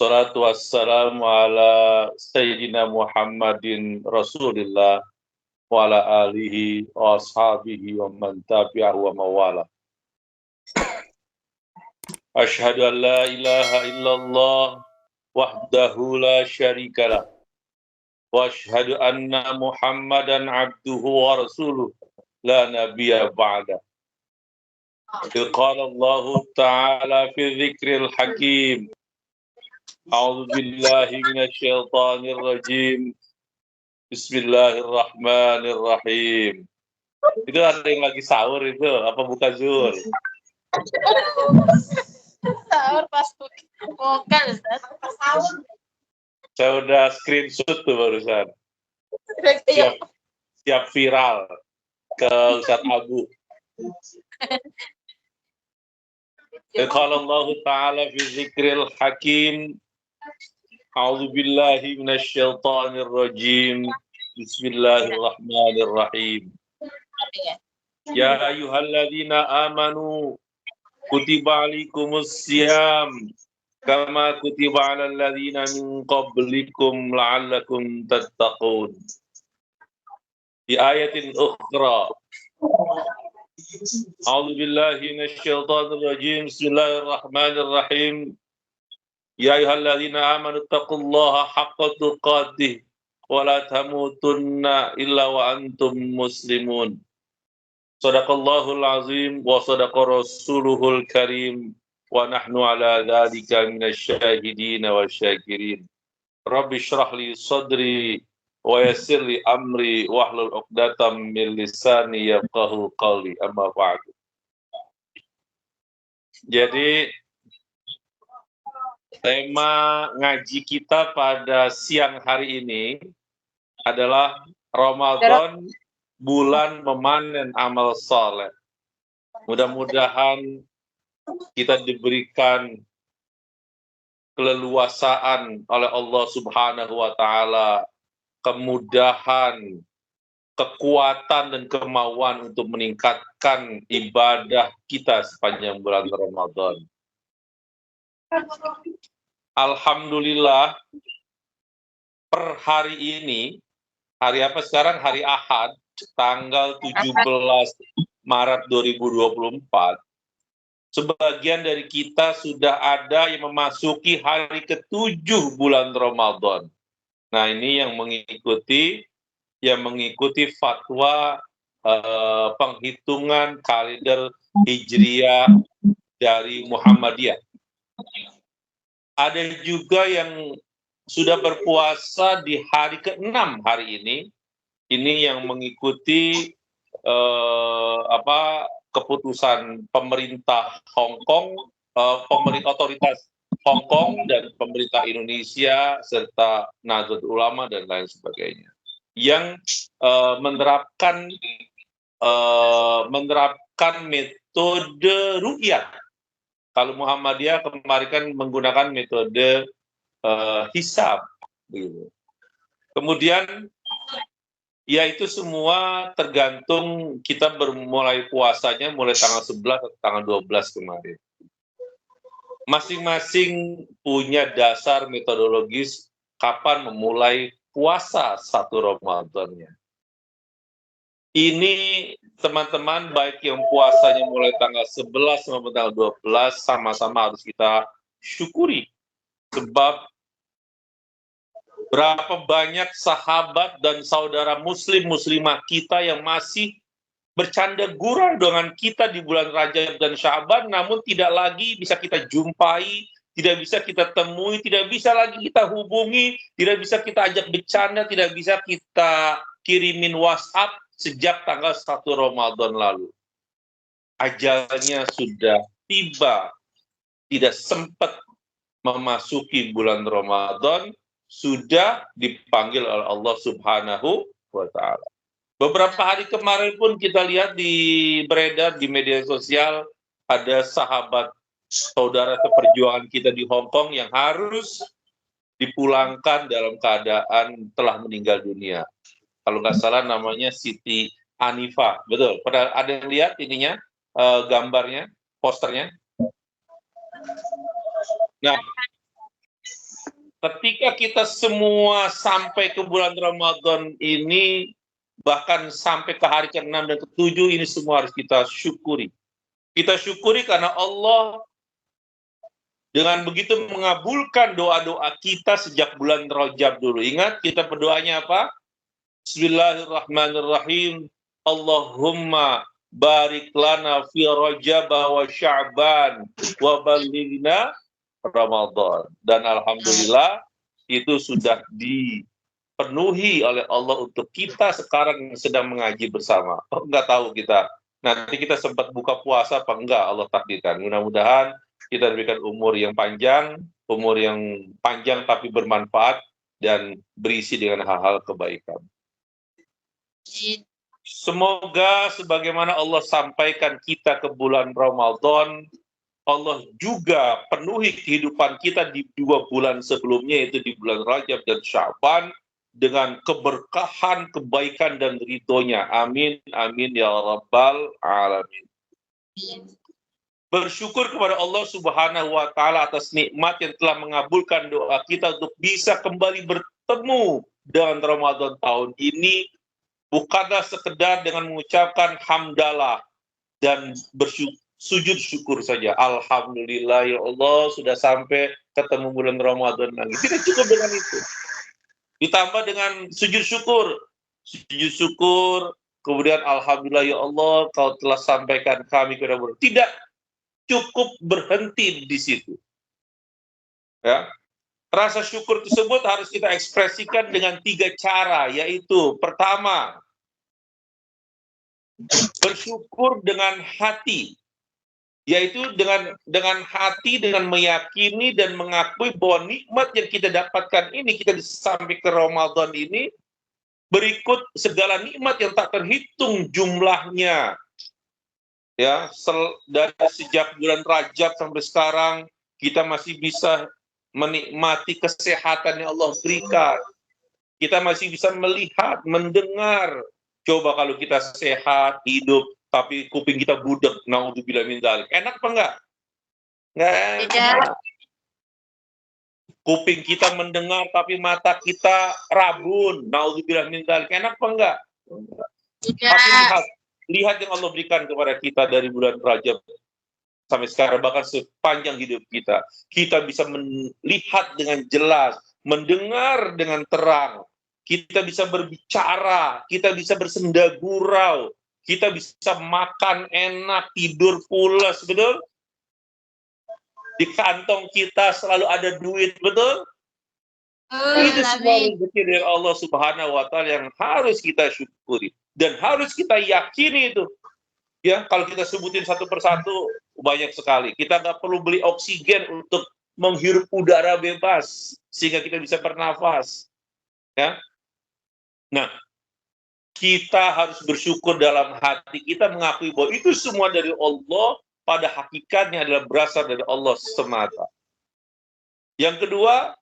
Salatu wassalamu ala Sayyidina Muhammadin Rasulillah wa ala alihi wa ashabihi wa man tabi'ahu wa mawala. Ashhadu an la ilaha illallah wahdahu la syarikalah wa ashhadu anna Muhammadan abduhu wa rasuluh la nabiyya ba'da. Qala Allah Ta'ala fi dzikril hakim. A'udzu billahi minasyaitonir rajim. Bismillahirrahmanirrahim. Itu ada yang lagi sahur itu, apa bukan zuhur? Sahur pas bukan, Ustaz. Sahur. Saya udah screenshot tuh barusan. Siap viral ke Ustaz Abu. Qala Allah Ta'ala fi dzikril hakim. A'udzu billahi minasyaitonir rajim. Bismillahirrahmanirrahim. Ya ayyuhalladzina amanu kutiba alaikumus syiyam kama kutiba alal ladzina min qablikum la'allakum tattaqun. Di ayatin ukhra. A'udzu billahi minasyaitonir rajim. Bismillahirrahmanirrahim. Ya ayyuhalladzina amanu taqullaha haqqa tuqatih wa la tamutunna illa wa antum muslimun. Shadaqallahul azim wa shadaqa rasuluhul karim wa nahnu ala dzalika minasyahidin wa syakirin. Rabbi shrah li sadri wa yassir li amri wahlul 'uqdatam min lisani yafqahu qawli, amma ba'du. Jadi tema ngaji kita pada siang hari ini adalah Ramadan, bulan memanen amal saleh. Mudah-mudahan kita diberikan keleluasaan oleh Allah Subhanahu wa Ta'ala, kemudahan, kekuatan dan kemauan untuk meningkatkan ibadah kita sepanjang bulan Ramadan. Alhamdulillah, per hari ini, hari apa sekarang? Hari Ahad, tanggal 17 Maret 2024, sebagian dari kita sudah ada yang memasuki hari ke-7 bulan Ramadan. Nah, ini yang mengikuti fatwa penghitungan kalender Hijriah dari Muhammadiyah. Ada juga yang sudah berpuasa di hari ke-6 hari ini yang mengikuti keputusan pemerintah Hong Kong, otoritas Hong Kong dan pemerintah Indonesia serta Nahdlatul Ulama dan lain sebagainya, yang menerapkan metode ru'yah. Kalau Muhammadiyah kemarin kan menggunakan metode hisab. Gitu. Kemudian, ya itu semua tergantung kita bermulai puasanya mulai tanggal 11 atau tanggal 12 kemarin. Masing-masing punya dasar metodologis kapan memulai puasa satu Ramadannya. Ini teman-teman baik yang puasanya mulai tanggal 11 maupun tanggal 12 sama-sama harus kita syukuri. Sebab berapa banyak sahabat dan saudara muslimah kita yang masih bercanda gurau dengan kita di bulan Rajab dan Sya'ban, namun tidak lagi bisa kita jumpai, tidak bisa kita temui, tidak bisa lagi kita hubungi, tidak bisa kita ajak bercanda, tidak bisa kita kirimin WhatsApp sejak tanggal 1 Ramadan lalu. Ajalnya sudah tiba, tidak sempat memasuki bulan Ramadan, sudah dipanggil oleh Allah Subhanahu wa Ta'ala. Beberapa hari kemarin pun kita lihat beredar di media sosial, ada sahabat saudara seperjuangan kita di Hong Kong yang harus dipulangkan dalam keadaan telah meninggal dunia. Kalau nggak salah namanya Siti Hanifa, betul. Pada ada yang lihat ininya, gambarnya, posternya? Nah, ketika kita semua sampai ke bulan Ramadan ini, bahkan sampai ke hari ke-6 dan ke-7, ini semua harus kita syukuri. Kita syukuri karena Allah dengan begitu mengabulkan doa-doa kita sejak bulan Rajab dulu. Ingat, kita berdoanya apa? Bismillahirrahmanirrahim. Allahumma barik lana fi Rajab wa Sya'ban wa ballighna Ramadan. Dan alhamdulillah itu sudah dipenuhi oleh Allah untuk kita sekarang yang sedang mengaji bersama. Oh, enggak tahu kita. Nanti kita sempat buka puasa apa enggak, Allah takdirkan. Mudah-mudahan kita diberikan umur yang panjang tapi bermanfaat dan berisi dengan hal-hal kebaikan. Semoga sebagaimana Allah sampaikan kita ke bulan Ramadan, Allah juga penuhi kehidupan kita di 2 bulan sebelumnya, yaitu di bulan Rajab dan Sya'ban, dengan keberkahan, kebaikan, dan ridhonya. Amin, amin, ya Rabbal Alamin. Bersyukur kepada Allah Subhanahu wa Ta'ala atas nikmat yang telah mengabulkan doa kita untuk bisa kembali bertemu dengan Ramadan tahun ini, bukanlah sekedar dengan mengucapkan hamdalah dan sujud syukur saja. Alhamdulillah ya Allah sudah sampai ketemu bulan Ramadan lagi. Tidak cukup dengan itu. Ditambah dengan sujud syukur. Sujud syukur, kemudian alhamdulillah ya Allah kau telah sampaikan kami kepada bulan. Tidak cukup berhenti di situ. Ya. Rasa syukur tersebut harus kita ekspresikan dengan 3 cara, yaitu pertama, bersyukur dengan hati. Yaitu dengan hati, dengan meyakini dan mengakui bahwa nikmat yang kita dapatkan ini, kita sampai ke Ramadan ini, berikut segala nikmat yang tak terhitung jumlahnya. Ya, dari sejak bulan Rajab sampai sekarang, kita masih bisa menikmati kesehatan yang Allah berikan. Kita masih bisa melihat, mendengar. Coba kalau kita sehat, hidup, tapi kuping kita budek, naudzubillah min dzalik. Enak apa enggak? Enggak enak. Kuping kita mendengar, tapi mata kita rabun, naudzubillah min dzalik. Enak apa enggak? Tapi lihat yang Allah berikan kepada kita dari bulan Rajab sampai sekarang, bahkan sepanjang hidup kita. Kita bisa melihat dengan jelas, mendengar dengan terang. Kita bisa berbicara, kita bisa bersenda gurau. Kita bisa makan enak, tidur pulas, betul? Di kantong kita selalu ada duit, betul? Itu semua rezeki dari Allah Subhanahu wa Ta'ala yang harus kita syukuri dan harus kita yakini itu. Ya, kalau kita sebutin satu persatu banyak sekali. Kita nggak perlu beli oksigen untuk menghirup udara bebas sehingga kita bisa bernafas. Ya. Nah, kita harus bersyukur dalam hati kita, mengakui bahwa itu semua dari Allah, pada hakikatnya adalah berasal dari Allah semata. Yang kedua,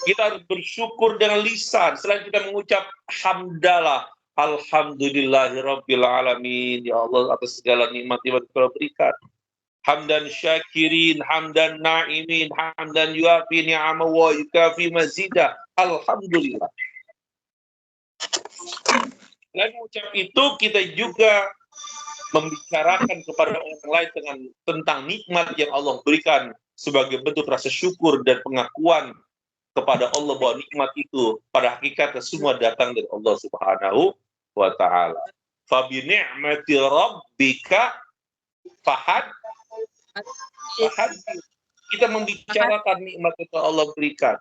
kita harus bersyukur dengan lisan. Selain kita mengucap hamdalah, alhamdulillahirabbil alamin, ya Allah atas segala nikmat-nikmat yang Kau berikan. Hamdan syakirin, hamdan na'imin, hamdan yuafi ni'amahu wa yukafi mazidah. Alhamdulillah. Selain mengucap itu, kita juga membicarakan kepada orang lain tentang nikmat yang Allah berikan sebagai bentuk rasa syukur dan pengakuan kepada Allah bahwa nikmat itu pada hakikatnya semua datang dari Allah Subhanahu wa Ta'ala. Fa bi ni'mati rabbika fahad. Kita membicarakan nikmat yang Allah berikan.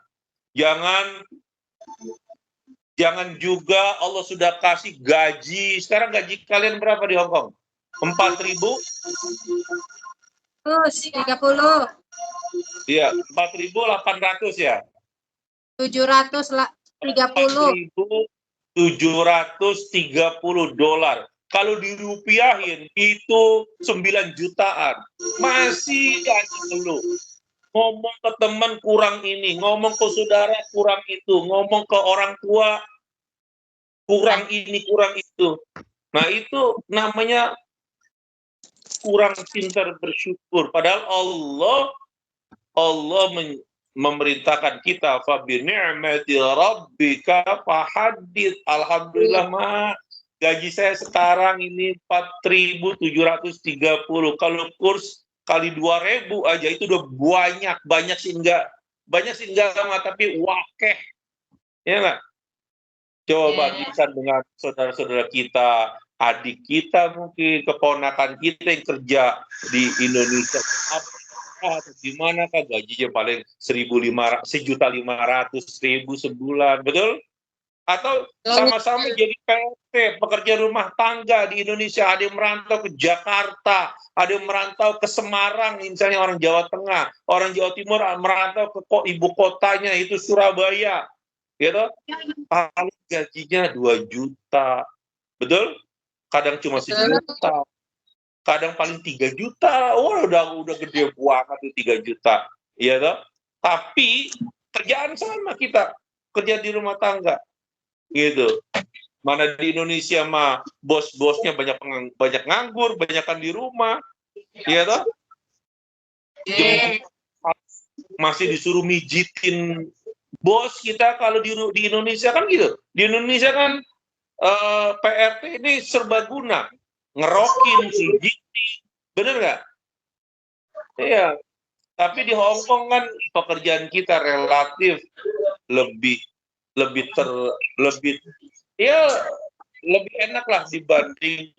Jangan juga Allah sudah kasih gaji. Sekarang gaji kalian berapa di Hong Kong? 4.000? 30. Iya, 4.800 ya? 730. 4.730 dolar. Kalau dirupiahin itu 9 jutaan. Masih gaji dulu. Ngomong ke teman kurang ini, ngomong ke saudara kurang itu, ngomong ke orang tua kurang ini, kurang itu. Nah, itu namanya kurang pintar bersyukur. Padahal Allah memerintahkan kita fa bi ni'mati rabbika fahaddits. Alhamdulillah, Mak. Gaji saya sekarang ini 4.730. Kalau kurs kali 2.000 aja itu udah banyak sih enggak Mak, tapi wakeh. Ya enggak? Coba bagikan dengan saudara-saudara kita, adik kita mungkin, keponakan kita yang kerja di Indonesia. Atau gimana kan gajinya paling 1.500.000 sebulan, betul? Atau sama-sama jadi PRT, pekerja rumah tangga di Indonesia, ada yang merantau ke Jakarta, ada yang merantau ke Semarang, misalnya orang Jawa Tengah, orang Jawa Timur merantau ke ibu kotanya itu Surabaya, gitu. Paling gajinya 2 juta, betul? Kadang cuma 1 juta, kadang paling 3 juta, udah gede banget tuh 3 juta, ya toh? Tapi kerjaan sama kita, kerja di rumah tangga, gitu. Mana di Indonesia mah bos-bosnya banyak nganggur, banyakan di rumah, ya toh? Masih disuruh mijitin bos kita. Kalau di Indonesia kan gitu. Di Indonesia kan PRT ini serbaguna, ngerokin, mijitin, bener nggak? Iya. Tapi di Hong Kong kan pekerjaan kita relatif lebih enak lah dibanding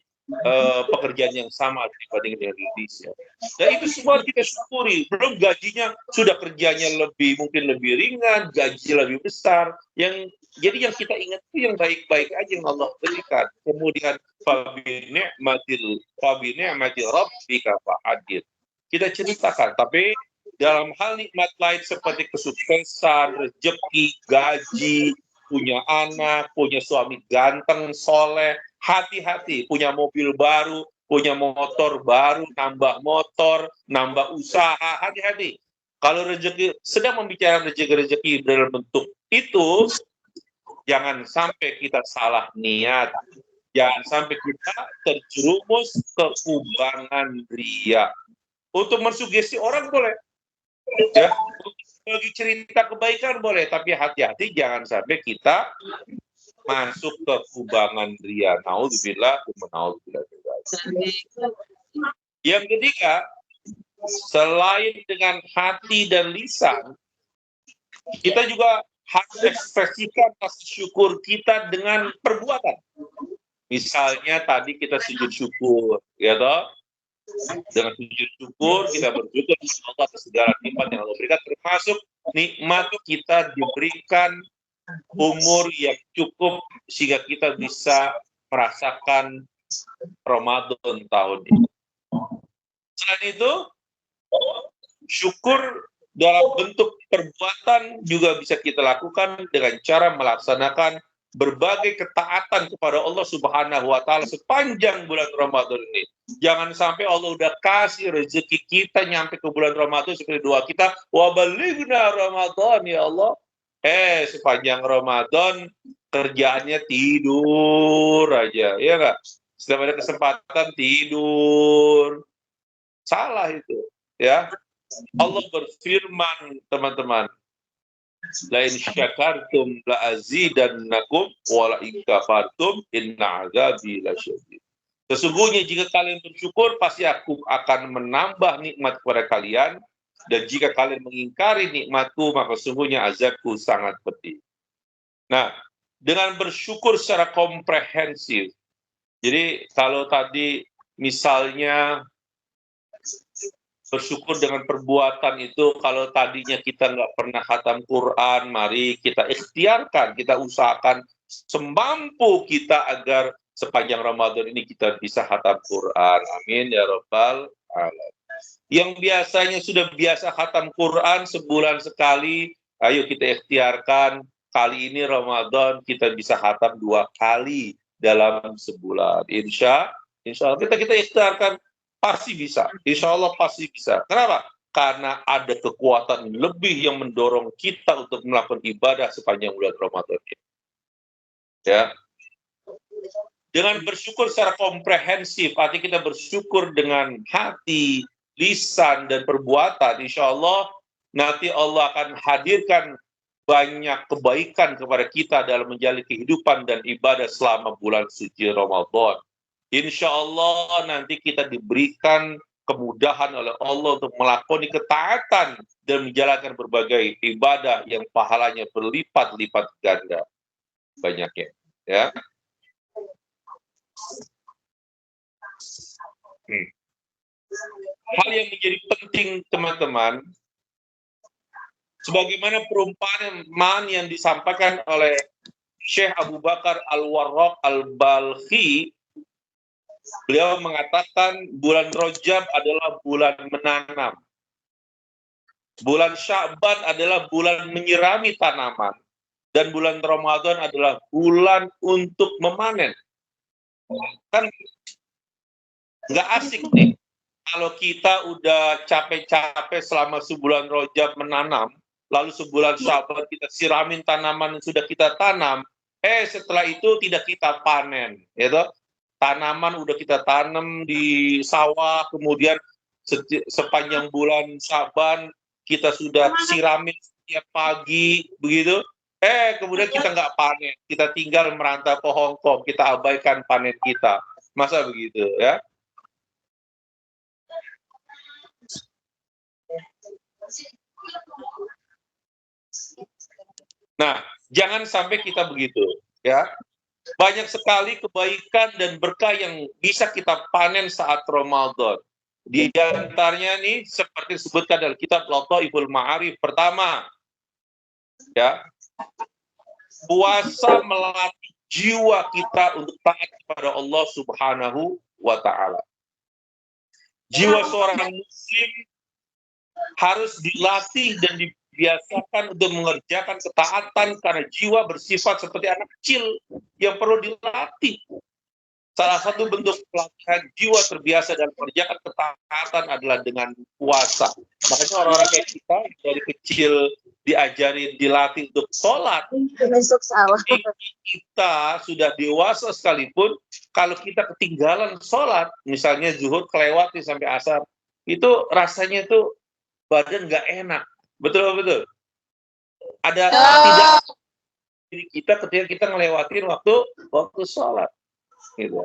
pekerjaan yang sama dibanding dengan Indonesia. Dan itu semua kita syukuri. Belum gajinya sudah kerjanya mungkin lebih ringan, gaji lebih besar. Jadi yang kita ingat itu yang baik-baik aja yang Allah berikan. Kemudian fabi ni'mati rabbika fahaddits. Kita ceritakan, tapi dalam hal nikmat lain seperti kesuksesan, rezeki, gaji, punya anak, punya suami ganteng, soleh, hati-hati, punya mobil baru, punya motor baru, nambah motor, nambah usaha, hati-hati. Kalau rezeki, sedang membicarakan rezeki dalam bentuk itu, jangan sampai kita salah niat, jangan sampai kita terjerumus ke kubangan ria. Untuk mensugesti orang boleh, ya, bagi cerita kebaikan boleh, tapi hati-hati jangan sampai kita masuk ke kubangan ria. Naudzubillah. Yang ketiga, selain dengan hati dan lisan, kita juga harus ekspresikan rasa syukur kita dengan perbuatan. Misalnya tadi kita sujud syukur, ya toh? Dengan sujud syukur kita bersyukur kepada Allah atas segala nikmat yang Allah berikan, termasuk nikmat kita diberikan umur yang cukup sehingga kita bisa merasakan Ramadan tahun ini. Selain itu, syukur dalam bentuk perbuatan juga bisa kita lakukan dengan cara melaksanakan berbagai ketaatan kepada Allah Subhanahu wa Ta'ala sepanjang bulan Ramadan ini. Jangan sampai Allah udah kasih rezeki kita nyampe ke bulan Ramadan seperti doa kita, wa balighna Ramadan ya Allah. Sepanjang Ramadan kerjaannya tidur aja, ya enggak? Setiap ada kesempatan tidur. Salah itu, ya. Allah berfirman, teman-teman, la in syakartum la azidannakum wa la in kafartum inna azabi lasyadid. Sesungguhnya jika kalian bersyukur pasti aku akan menambah nikmat kepada kalian, dan jika kalian mengingkari nikmatku maka sesungguhnya azabku sangat pedih. Nah, dengan bersyukur secara komprehensif. Jadi kalau tadi misalnya bersyukur dengan perbuatan itu, kalau tadinya kita nggak pernah khatam Quran, mari kita ikhtiarkan, kita usahakan semampu kita agar sepanjang Ramadan ini kita bisa khatam Quran. Amin ya rabbal alamin. Yang biasanya sudah biasa khatam Quran sebulan sekali, ayo kita ikhtiarkan kali ini Ramadan kita bisa khatam 2 kali dalam sebulan. Insya Allah kita ikhtiarkan. Pasti bisa, insya Allah pasti bisa. Kenapa? Karena ada kekuatan lebih yang mendorong kita untuk melakukan ibadah sepanjang bulan Ramadan ini. Ya. Dengan bersyukur secara komprehensif, artinya kita bersyukur dengan hati, lisan, dan perbuatan, insya Allah nanti Allah akan hadirkan banyak kebaikan kepada kita dalam menjalani kehidupan dan ibadah selama bulan suci Ramadan. Insya Allah nanti kita diberikan kemudahan oleh Allah untuk melakoni ketaatan dan menjalankan berbagai ibadah yang pahalanya berlipat-lipat ganda banyaknya. Ya. Hal yang menjadi penting teman-teman, sebagaimana perumpamaan yang disampaikan oleh Syekh Abu Bakar Al-Warraq Al-Balkhi, beliau mengatakan bulan Rajab adalah bulan menanam. Bulan Sya'ban adalah bulan menyirami tanaman. Dan bulan Ramadan adalah bulan untuk memanen. Kan nggak asik nih. Kalau kita udah capek-capek selama sebulan Rajab menanam, lalu sebulan Sya'ban kita siramin tanaman yang sudah kita tanam, setelah itu tidak kita panen, gitu. Tanaman udah kita tanam di sawah, kemudian sepanjang bulan Sya'ban kita sudah siramin setiap pagi, begitu. Kemudian kita nggak panen, kita tinggal merantau ke Hong Kong, kita abaikan panen kita. Masa begitu, ya? Nah, jangan sampai kita begitu, ya. Banyak sekali kebaikan dan berkah yang bisa kita panen saat Ramadan. Di antaranya nih seperti disebutkan dalam kitab Lataiful Ma'arif. Pertama, ya, puasa melatih jiwa kita untuk taat kepada Allah Subhanahu wa Ta'ala. Jiwa seorang muslim harus dilatih dan dibiasakan untuk mengerjakan ketaatan karena jiwa bersifat seperti anak kecil yang perlu dilatih. Salah satu bentuk pelatihan jiwa terbiasa dalam mengerjakan ketaatan adalah dengan puasa. Makanya orang-orang kayak kita dari kecil diajarin, dilatih untuk sholat. Kita sudah dewasa sekalipun, kalau kita ketinggalan sholat, misalnya zuhur kelewati sampai asar, itu rasanya itu badan nggak enak. Betul. Ada tidak diri kita ketika kita ngelewatin waktu sholat. Gitu.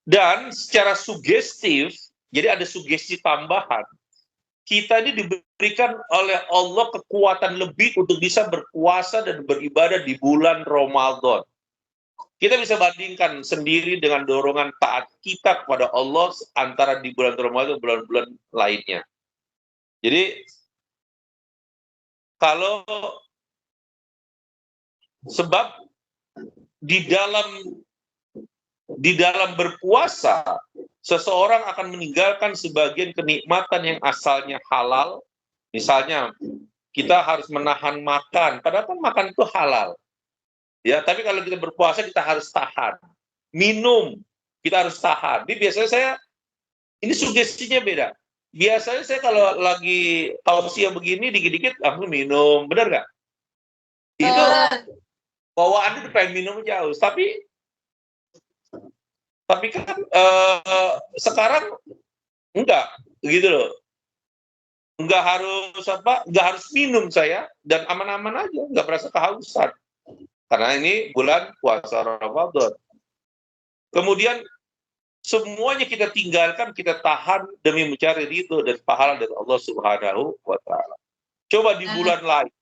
Dan secara sugestif, jadi ada sugesti tambahan. Kita ini diberikan oleh Allah kekuatan lebih untuk bisa berpuasa dan beribadah di bulan Ramadan. Kita bisa bandingkan sendiri dengan dorongan taat kita kepada Allah antara di bulan Ramadan dan bulan-bulan lainnya. Jadi, kalau sebab di dalam berpuasa, seseorang akan meninggalkan sebagian kenikmatan yang asalnya halal. Misalnya, kita harus menahan makan, padahal kan makan itu halal. Ya, tapi kalau kita berpuasa kita harus tahan. Minum, kita harus tahan. Ini biasanya ini sugestinya beda. Biasanya saya kalau lagi tausiah begini, dikit-dikit langsung minum, benar nggak? Itu bawaannya pengen minum jauh, tapi kan sekarang enggak, gitu loh. Enggak harus minum saya, dan aman-aman aja, enggak merasa kehausan. Karena ini bulan puasa Ramadan. Kemudian semuanya kita tinggalkan, kita tahan demi mencari ridho dan pahala dari Allah Subhanahu wa Ta'ala. Coba di bulan lain,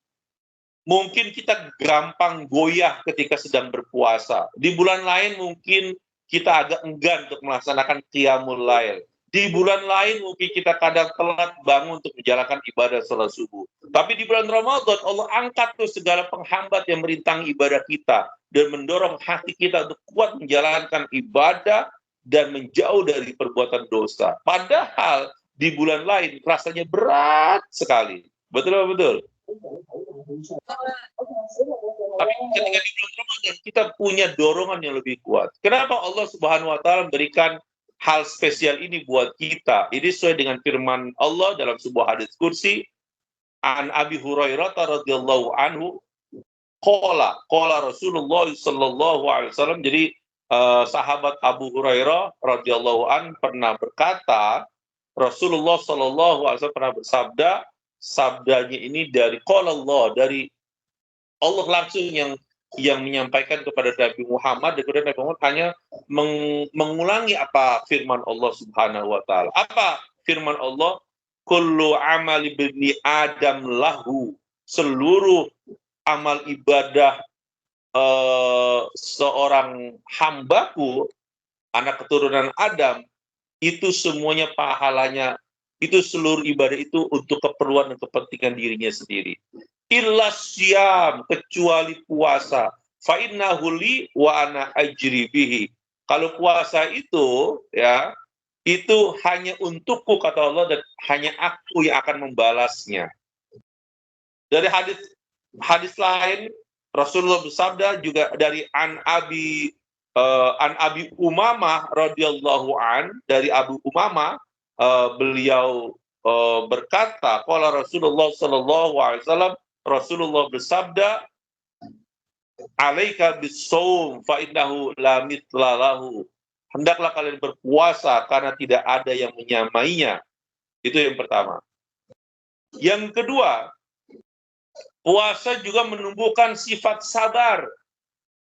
mungkin kita gampang goyah ketika sedang berpuasa. Di bulan lain mungkin kita agak enggan untuk melaksanakan qiyamul lail. Di bulan lain mungkin kita kadang telat bangun untuk menjalankan ibadah salat subuh. Tapi di bulan Ramadan Allah angkat tuh segala penghambat yang merintangi ibadah kita dan mendorong hati kita untuk kuat menjalankan ibadah dan menjauh dari perbuatan dosa. Padahal di bulan lain rasanya berat sekali. Betul. Tapi ketika di bulan Ramadan kita punya dorongan yang lebih kuat. Kenapa Allah Subhanahu wa Ta'ala memberikan hal spesial ini buat kita? Ini sesuai dengan firman Allah dalam sebuah hadis kursi, an Abi Hurairah radhiyallahu anhu qala Rasulullah sallallahu alaihi wasallam. Jadi sahabat Abu Hurairah radhiyallahu an pernah berkata, Rasulullah Shallallahu Alaihi Wasallam pernah bersabda, sabdanya ini dari qala Allah, dari Allah langsung yang menyampaikan kepada Nabi Muhammad, dan kemudian Nabi Muhammad hanya mengulangi apa firman Allah Subhanahu wa taala. Apa firman Allah? Kullu amali bani Adam lahu. Seluruh amal ibadah seorang hambaku, anak keturunan Adam, itu semuanya pahalanya, itu seluruh ibadah itu untuk keperluan dan kepentingan dirinya sendiri. Illa syam, kecuali puasa. Fa innahu li wa ana ajri bihi. Kalau puasa itu ya, itu hanya untukku kata Allah, dan hanya aku yang akan membalasnya. Dari hadis lain Rasulullah bersabda juga dari an Abi Umamah radhiyallahu an, dari Abu Umamah beliau berkata, qala Rasulullah sallallahu alaihi wasallam, Rasulullah bersabda, alaika bis-shaum fa innahu la mithla lahu. Hendaklah kalian berpuasa karena tidak ada yang menyamainya. Itu yang pertama. Yang kedua, puasa juga menumbuhkan sifat sabar.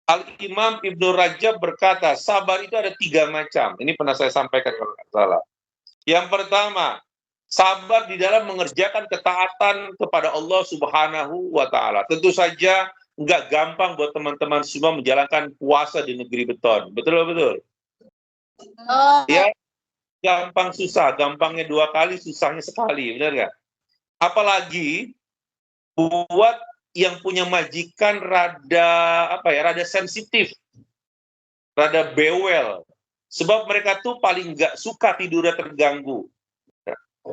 Al-Imam Ibnu Rajab berkata, sabar itu ada 3 macam. Ini pernah saya sampaikan kalau nggak salah. Yang pertama, sabar di dalam mengerjakan ketaatan kepada Allah Subhanahu wa taala. Tentu saja nggak gampang buat teman-teman semua menjalankan puasa di negeri beton. Betul? Ya, gampang susah, gampangnya 2 kali, susahnya sekali, benar nggak? Apalagi buat yang punya majikan rada sensitif, rada bawel. Sebab mereka tuh paling nggak suka tidurnya terganggu.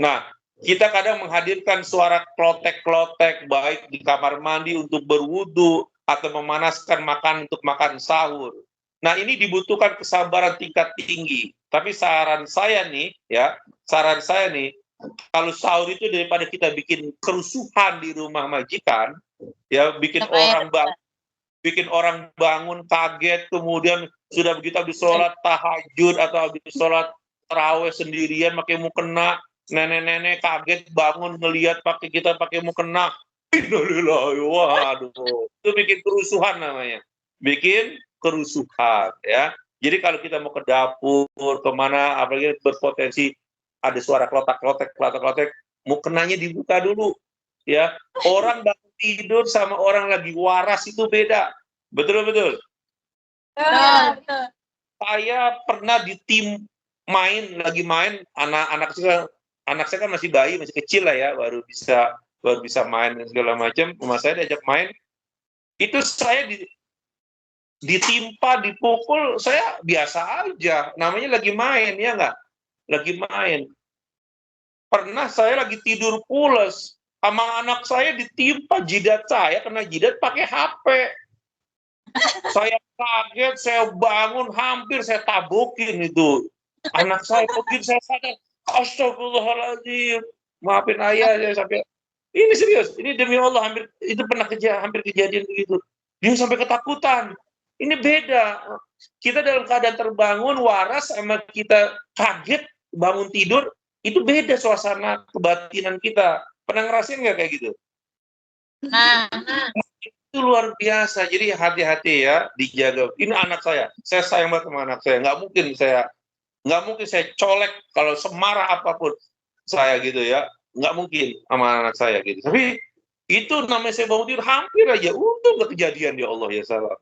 Nah, kita kadang menghadirkan suara klotek-klotek baik di kamar mandi untuk berwudu atau memanaskan makan untuk makan sahur. Nah, ini dibutuhkan kesabaran tingkat tinggi. Tapi saran saya nih, kalau sahur itu daripada kita bikin kerusuhan di rumah majikan, ya bikin orang bangun kaget, kemudian sudah begitu habis sholat tahajud atau habis sholat tarawih sendirian pakai mukena, nenek-nenek kaget bangun ngelihat kita pakai mukena, waduh, itu bikin kerusuhan namanya, bikin kerusuhan ya. Jadi kalau kita mau ke dapur kemana, apalagi berpotensi ada suara klotak-klotek, mukenanya dibuka dulu ya. Orang bangun tidur sama orang lagi waras itu beda. Betul. Saya pernah di tim lagi main, anak saya kan masih bayi, masih kecil lah ya, baru bisa main dan segala macam. Rumah saya diajak main, itu saya ditimpa, dipukul, saya biasa aja, namanya lagi main ya nggak, lagi main. Pernah saya lagi tidur pules, sama anak saya ditimpa jidat saya, kena jidat pakai HP. Saya kaget, saya bangun, hampir saya tabukin itu. Anak saya begitu saya sadar, astagfirullahaladzim, maafin ayah, saya sampai, ini serius, ini demi Allah, hampir kejadian begitu. Dia sampai ketakutan. Ini beda. Kita dalam keadaan terbangun, waras, sama kita kaget, bangun tidur, itu beda suasana kebatinan kita. Pernah ngerasain nggak kayak gitu? Itu luar biasa. Jadi hati-hati ya, dijaga. Ini anak saya sayang banget sama anak saya. Nggak mungkin saya colek kalau semarah apapun saya gitu ya. Nggak mungkin sama anak saya gitu. Tapi itu namanya saya bangun tidur hampir aja. Untung nggak kejadian, ya Allah ya salah.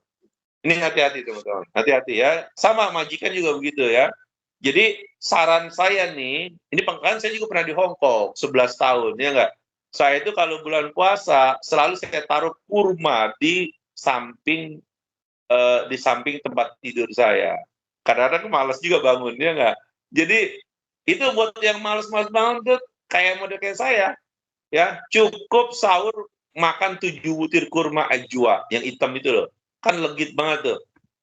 Ini hati-hati teman-teman. Hati-hati ya. Sama majikan juga begitu ya. Jadi saran saya nih, ini kan saya juga pernah di Hong Kong 11 tahun ya nggak. Saya itu kalau bulan puasa selalu saya taruh kurma di samping tempat tidur saya. Kadang-kadang malas juga bangun ya nggak. Jadi itu buat yang malas-malas bangun tuh kayak model kayak saya ya, cukup sahur makan 7 butir kurma ajwa yang hitam itu loh, kan legit banget tuh.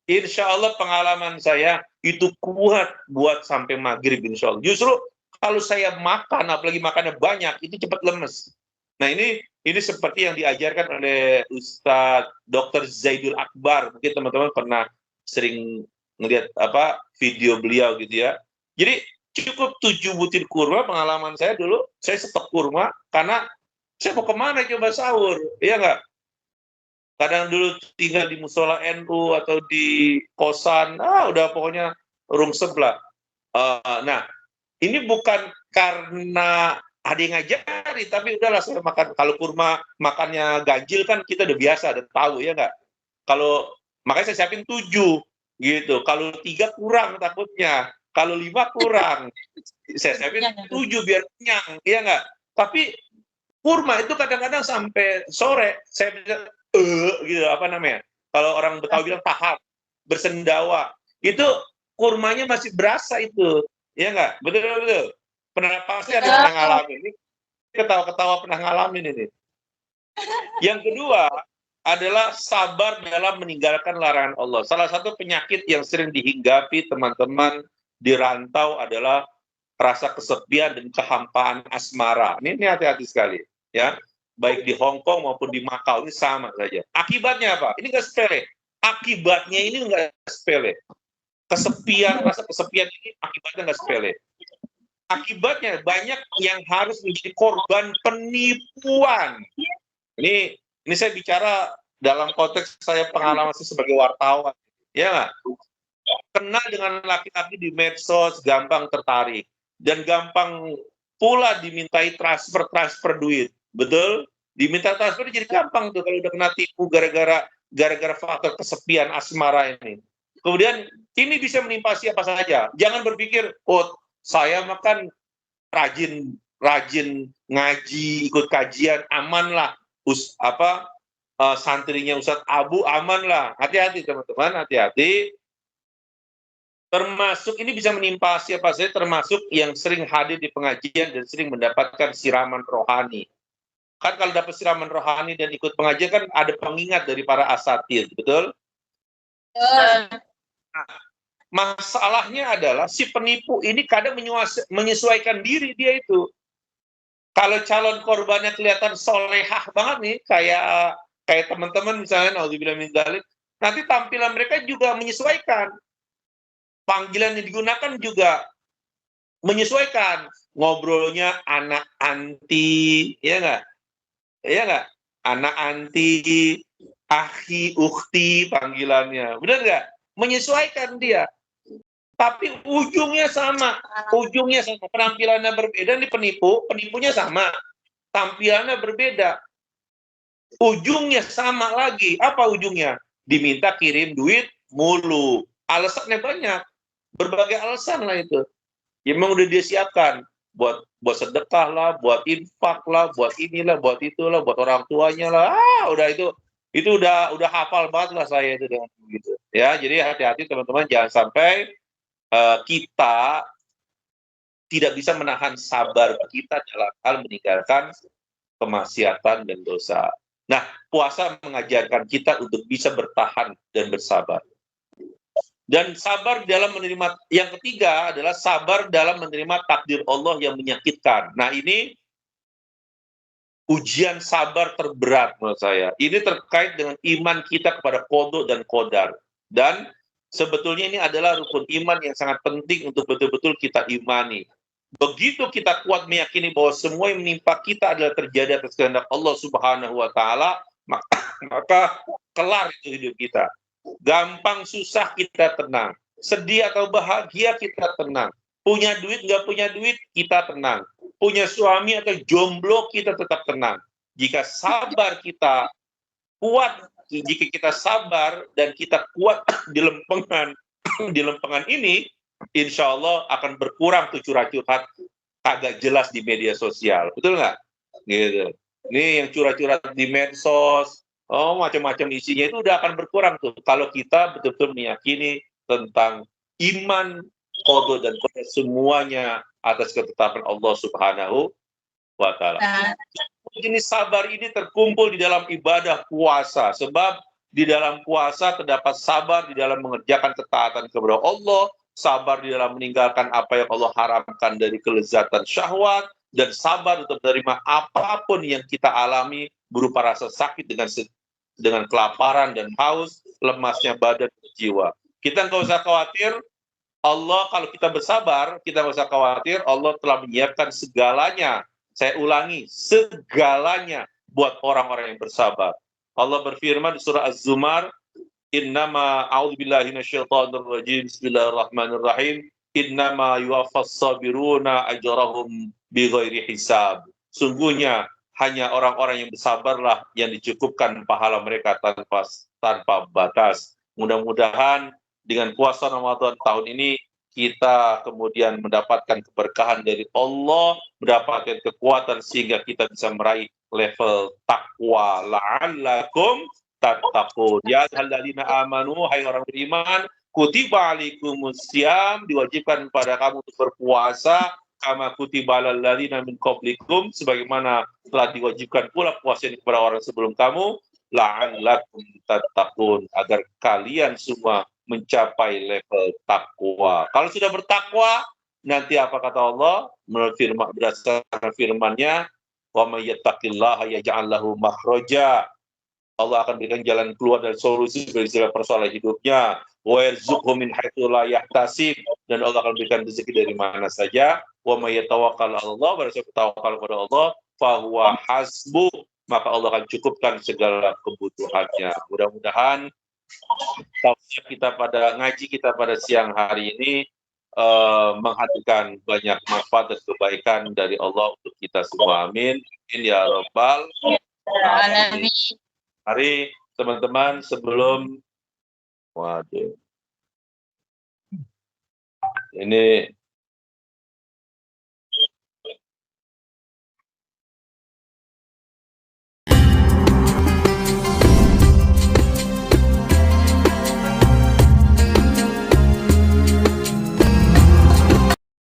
Insya Allah pengalaman saya itu kuat buat sampai maghrib insya Allah. Justru kalau saya makan, apalagi makannya banyak, itu cepat lemes. Nah ini seperti yang diajarkan oleh Ustadz Dr. Zaidul Akbar. Mungkin teman-teman pernah sering ngelihat video beliau gitu ya. Jadi cukup 7 butir kurma. Pengalaman saya dulu, saya stok kurma karena saya mau kemana coba sahur, iya nggak? Kadang dulu tinggal di musola NU atau di kosan, udah pokoknya rungsep lah. Nah, ini bukan karena ada yang ngajari, tapi udahlah saya makan. Kalau kurma makannya ganjil kan kita udah biasa, udah tahu ya nggak? Kalau makanya saya siapin 7 gitu. Kalau 3 kurang takutnya, kalau 5 kurang, saya siapin 7 biar kenyang, ya nggak? Tapi kurma itu kadang-kadang sampai sore saya bisa gitu apa namanya? Kalau orang Betawi bilang tahap bersendawa. Itu kurmanya masih berasa itu. Ya nggak? Betul betul. Pasti ada yang pernah ngalamin ini. Ketawa-ketawa pernah ngalamin ini. Yang kedua adalah sabar dalam meninggalkan larangan Allah. Salah satu penyakit yang sering dihinggapi teman-teman di rantau adalah rasa kesepian dan kehampaan asmara. Ini hati-hati sekali, ya. Baik di Hong Kong maupun di Makau ini sama saja. Akibatnya apa? Ini nggak sepele. Akibatnya ini nggak sepele. Kesepian, rasa kesepian ini akibatnya nggak sepele. Akibatnya banyak yang harus menjadi korban penipuan. Ini saya bicara dalam konteks saya pengalaman sebagai wartawan, ya nggak? Kenal dengan laki-laki di medsos gampang tertarik dan gampang pula dimintai transfer duit, betul? Diminta transfer jadi gampang tuh kalau udah kena tipu gara-gara faktor kesepian asmara ini. Kemudian ini bisa menimpa siapa saja. Jangan berpikir, oh saya makan rajin ngaji, ikut kajian, aman lah. Santrinya Ustadz Abu aman lah. Hati-hati teman-teman, hati-hati. Termasuk ini bisa menimpa siapa saja, termasuk yang sering hadir di pengajian dan sering mendapatkan siraman rohani. Kan kalau dapat siraman rohani dan ikut pengajian kan ada pengingat dari para asatid, betul? Nah, masalahnya adalah si penipu ini kadang menyesuaikan diri dia itu. Kalau calon korbannya kelihatan solehah banget nih, kayak teman-teman misalnya, naudzubillah min dzalik, nanti tampilan mereka juga menyesuaikan. Panggilan yang digunakan juga menyesuaikan. Ngobrolnya anak anti, ya nggak? Ya nggak? Anak anti, akhi, ukhti panggilannya. Benar nggak? Menyesuaikan dia. Tapi ujungnya sama. Penampilannya berbeda nih penipunya sama. Tampilannya berbeda. Ujungnya sama lagi. Apa ujungnya? Diminta kirim duit mulu. Alasannya banyak. Berbagai alasan lah itu. Ya memang udah dia siapkan. Buat sedekah lah, buat infak lah, buat inilah, buat itulah, buat orang tuanya lah. Udah itu udah hafal banget lah saya itu dengan begitu. Ya, jadi hati-hati teman-teman, jangan sampai kita tidak bisa menahan sabar kita dalam hal meninggalkan kemaksiatan dan dosa. Nah, puasa mengajarkan kita untuk bisa bertahan dan bersabar. Dan sabar dalam menerima, yang ketiga adalah sabar dalam menerima takdir Allah yang menyakitkan. Nah, ini ujian sabar terberat menurut saya. Ini terkait dengan iman kita kepada qada dan qadar. Dan sebetulnya ini adalah rukun iman yang sangat penting untuk betul-betul kita imani. Begitu kita kuat meyakini bahwa semua yang menimpa kita adalah terjadi atas kehendak Allah Subhanahu wa taala, maka kelar itu hidup kita. Gampang susah kita tenang, sedih atau bahagia kita tenang, punya duit nggak punya duit kita tenang, punya suami atau jomblo kita tetap tenang. Jika sabar kita kuat, jika kita sabar dan kita kuat di lempengan ini, insya Allah akan berkurang tuh curhat-curhat agak jelas di media sosial, betul nggak? Gitu. Ini yang curhat-curhat di medsos, macam-macam isinya itu udah akan berkurang tuh kalau kita betul-betul meyakini tentang iman, qada dan qadar semuanya atas ketetapan Allah Subhanahu wa taala. Jenis sabar ini terkumpul di dalam ibadah puasa, sebab di dalam puasa terdapat sabar di dalam mengerjakan ketaatan kepada Allah, sabar di dalam meninggalkan apa yang Allah haramkan dari kelezatan syahwat, dan sabar untuk menerima apapun yang kita alami berupa rasa sakit dengan kelaparan dan haus, lemasnya badan dan jiwa. Kita nggak usah khawatir, Allah kalau kita bersabar, kita nggak usah khawatir, Allah telah menyiapkan segalanya. Saya ulangi, segalanya buat orang-orang yang bersabar. Allah berfirman di surah Az-Zumar, Innama a'udzubillahi minasyaitonirrajim, bismillahirrahmanirrahim, innama yuwaffas sabiruna ajrahum bighairi hisab. Sungguhnya hanya orang-orang yang bersabarlah yang dicukupkan pahala mereka tanpa batas. Mudah-mudahan dengan puasa Ramadan tahun ini kita kemudian mendapatkan keberkahan dari Allah, mendapatkan kekuatan sehingga kita bisa meraih level takwa. La'allakum tattaqun. Ya ayyuhalladzina amanu, hai orang beriman, kutiba alaikumusiyam, diwajibkan pada kamu untuk berpuasa, kama kutiba alal ladzina min qablikum, sebagaimana telah diwajibkan pula puasa ini kepada orang sebelum kamu, la'allakum tattaqun, agar kalian semua mencapai level takwa. Kalau sudah bertakwa, nanti apa kata Allah? Menurut firman, berdasarkan firman-Nya, wa may yattaqillaha yaj'al lahu makhraja. Allah akan berikan jalan keluar dari solusi dari segala persoalan hidupnya. Wa yarzuqhu min haitsu la yahtasib, dan Allah akan berikan rezeki dari mana saja. Wa may yatawakkal 'ala Allah, barang siapa bertawakal kepada Allah, fa huwa hasbuh, maka Allah akan cukupkan segala kebutuhannya. Mudah-mudahan tausiah kita pada ngaji kita pada siang hari ini menghadirkan banyak manfaat dan kebaikan dari Allah untuk kita semua. Amin. Amin ya rabbal alamin. Mari teman-teman, sebelum waduh ini